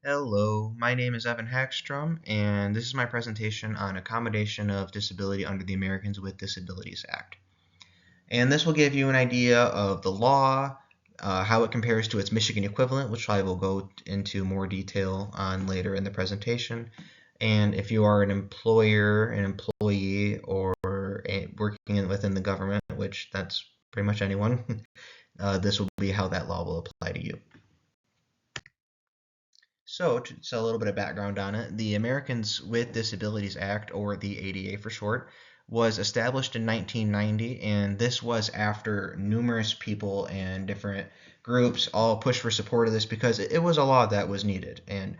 Hello, my name is Evan Hagstrom, and this is my presentation on Accommodation of Disability under the Americans with Disabilities Act. And this will give you an idea of the law, how it compares to its Michigan equivalent, which I will go into more detail on later in the presentation. And if you are an employer, an employee, or working within the government, which that's pretty much anyone, this will be how that law will apply to you. So a little bit of background on it. The Americans with Disabilities Act, or the ADA for short, was established in 1990, and this was after numerous people and different groups all pushed for support of this because it was a law that was needed. And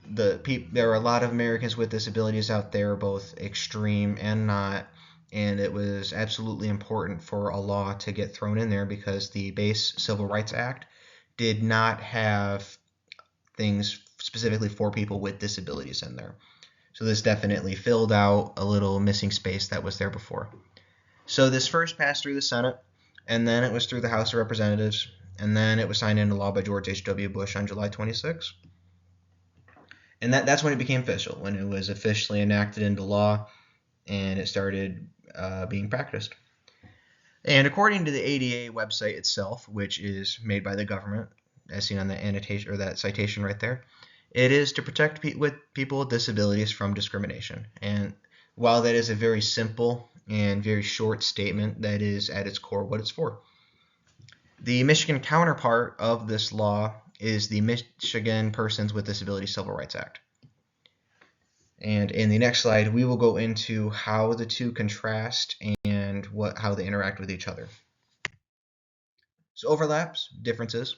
there are a lot of Americans with disabilities out there, both extreme and not, and it was absolutely important for a law to get thrown in there because the base Civil Rights Act did not have things specifically for people with disabilities in there. So this definitely filled out a little missing space that was there before. So this first passed through the Senate, and then it was through the House of Representatives, and then it was signed into law by George H.W. Bush on July 26. And that's when it became official, when it was officially enacted into law, and it started being practiced. And according to the ADA website itself, which is made by the government, as seen on that annotation or that citation right there, it is to protect people with disabilities from discrimination. And while that is a very simple and very short statement, that is at its core what it's for. The Michigan counterpart of this law is the Michigan Persons with Disabilities Civil Rights Act. And in the next slide, we will go into how the two contrast and how they interact with each other. So overlaps, differences.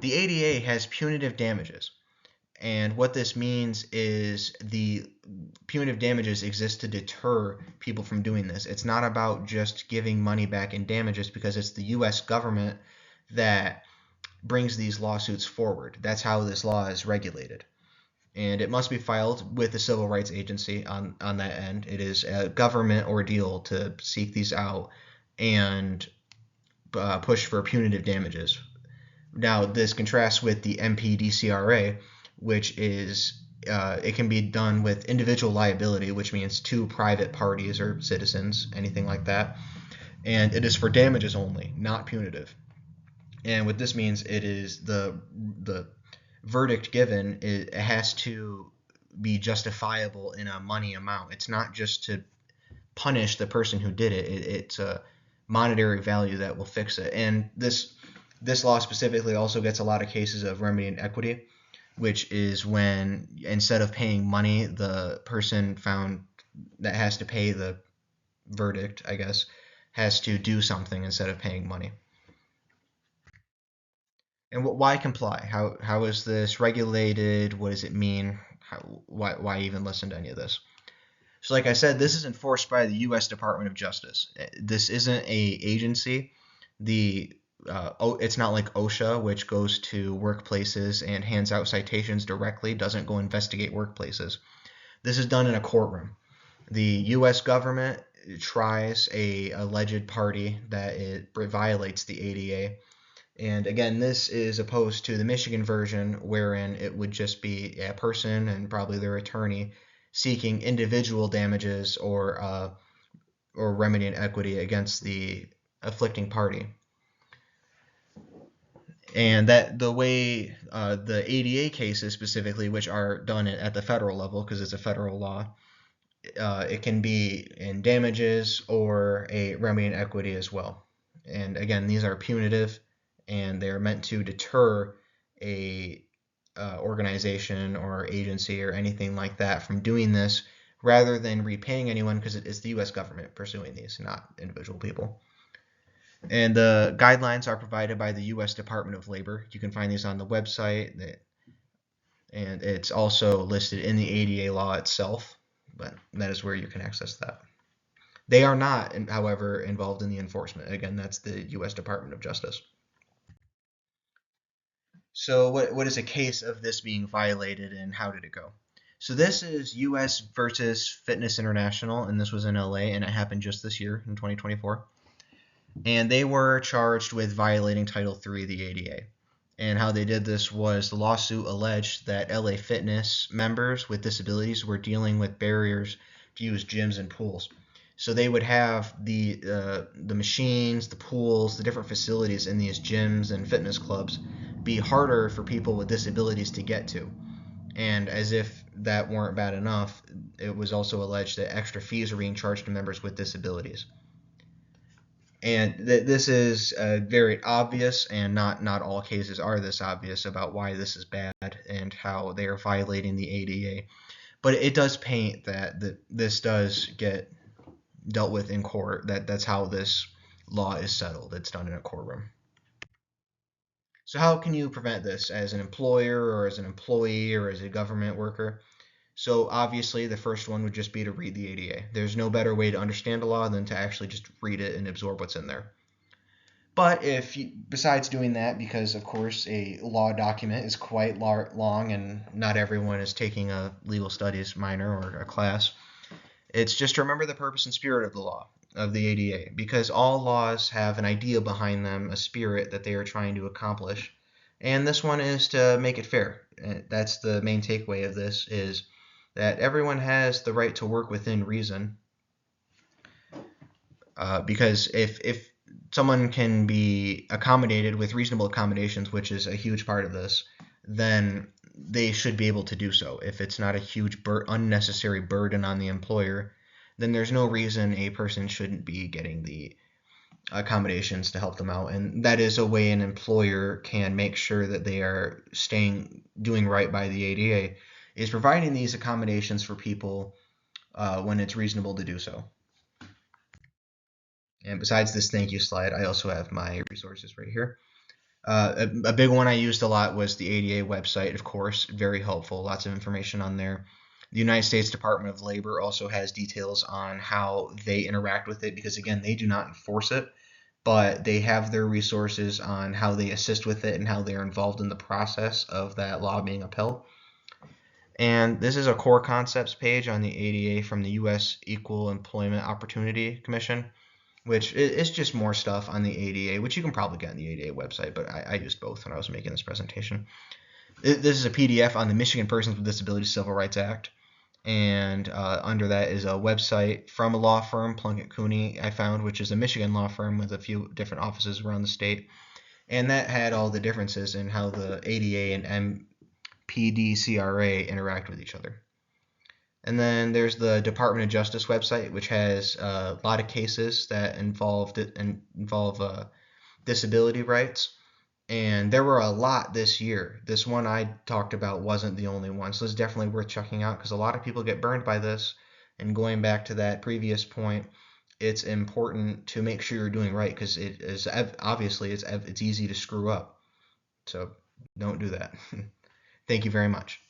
The ADA has punitive damages. And what this means is the punitive damages exist to deter people from doing this. It's not about just giving money back in damages because it's the U.S. government that brings these lawsuits forward. That's how this law is regulated. And it must be filed with the Civil Rights Agency on that end. It is a government ordeal to seek these out and push for punitive damages. Now, this contrasts with the MPDCRA, which is it can be done with individual liability, which means two private parties or citizens, anything like that. And it is for damages only, not punitive. And what this means, it is the verdict given, it has to be justifiable in a money amount. It's not just to punish the person who did it. It's a monetary value that will fix it. And this law specifically also gets a lot of cases of remedy and equity, which is when instead of paying money, the person found that has to pay the verdict, I guess, has to do something instead of paying money. And why comply? How is this regulated? What does it mean? Why even listen to any of this? So like I said, this is enforced by the U.S. Department of Justice. This isn't a agency. It's not like OSHA, which goes to workplaces and hands out citations directly, doesn't go investigate workplaces. This is done in a courtroom. The U.S. government tries a alleged party that it violates the ADA. And again, this is opposed to the Michigan version, wherein it would just be a person and probably their attorney seeking individual damages or remedy and equity against the afflicting party. And that the way the ADA cases specifically, which are done at the federal level because it's a federal law, it can be in damages or a remedy and equity as well. And again, these are punitive, and they are meant to deter a organization or agency or anything like that from doing this, rather than repaying anyone, because it is the U.S. government pursuing these, not individual people. And the guidelines are provided by the U.S. Department of Labor. You can find these on the website, and it's also listed in the ADA law itself, but that is where you can access that. They are not, however, involved in the enforcement. Again, that's the U.S. Department of Justice. So what is a case of this being violated, and how did it go? So this is U.S. versus Fitness International, and this was in LA, and it happened just this year in 2024. And they were charged with violating Title III of the ADA. And how they did this was the lawsuit alleged that LA Fitness members with disabilities were dealing with barriers to use gyms and pools. So they would have the machines, the pools, the different facilities in these gyms and fitness clubs be harder for people with disabilities to get to. And as if that weren't bad enough, it was also alleged that extra fees are being charged to members with disabilities. And this is very obvious, and not all cases are this obvious about why this is bad and how they are violating the ADA. But it does paint that this does get dealt with in court. That's how this law is settled. It's done in a courtroom. So how can you prevent this as an employer or as an employee or as a government worker? So obviously the first one would just be to read the ADA. There's no better way to understand a law than to actually just read it and absorb what's in there. But if you, besides doing that, because of course a law document is quite long and not everyone is taking a legal studies minor or a class, it's just to remember the purpose and spirit of the law, of the ADA, because all laws have an idea behind them, a spirit that they are trying to accomplish. And this one is to make it fair. That's the main takeaway of this, is that everyone has the right to work within reason. Because if someone can be accommodated with reasonable accommodations, which is a huge part of this, then they should be able to do so. If it's not a huge unnecessary burden on the employer, then there's no reason a person shouldn't be getting the accommodations to help them out. And that is a way an employer can make sure that they are doing right by the ADA, is providing these accommodations for people when it's reasonable to do so. And besides this thank you slide, I also have my resources right here. A big one I used a lot was the ADA website, of course, very helpful, lots of information on there. The United States Department of Labor also has details on how they interact with it, because again, they do not enforce it, but they have their resources on how they assist with it and how they are involved in the process of that law being upheld. And this is a core concepts page on the ADA from the U.S. Equal Employment Opportunity Commission, which is just more stuff on the ADA, which you can probably get on the ADA website, but I used both when I was making this presentation. This is a PDF on the Michigan Persons with Disabilities Civil Rights Act, and under that is a website from a law firm, Plunkett Cooney, I found, which is a Michigan law firm with a few different offices around the state, and that had all the differences in how the ADA and MPDCRA interact with each other. And then there's the Department of Justice website, which has a lot of cases that involve disability rights. And there were a lot this year. This one I talked about wasn't the only one, so it's definitely worth checking out, because a lot of people get burned by this. And going back to that previous point, it's important to make sure you're doing right, because it is obviously it's easy to screw up. So don't do that. Thank you very much.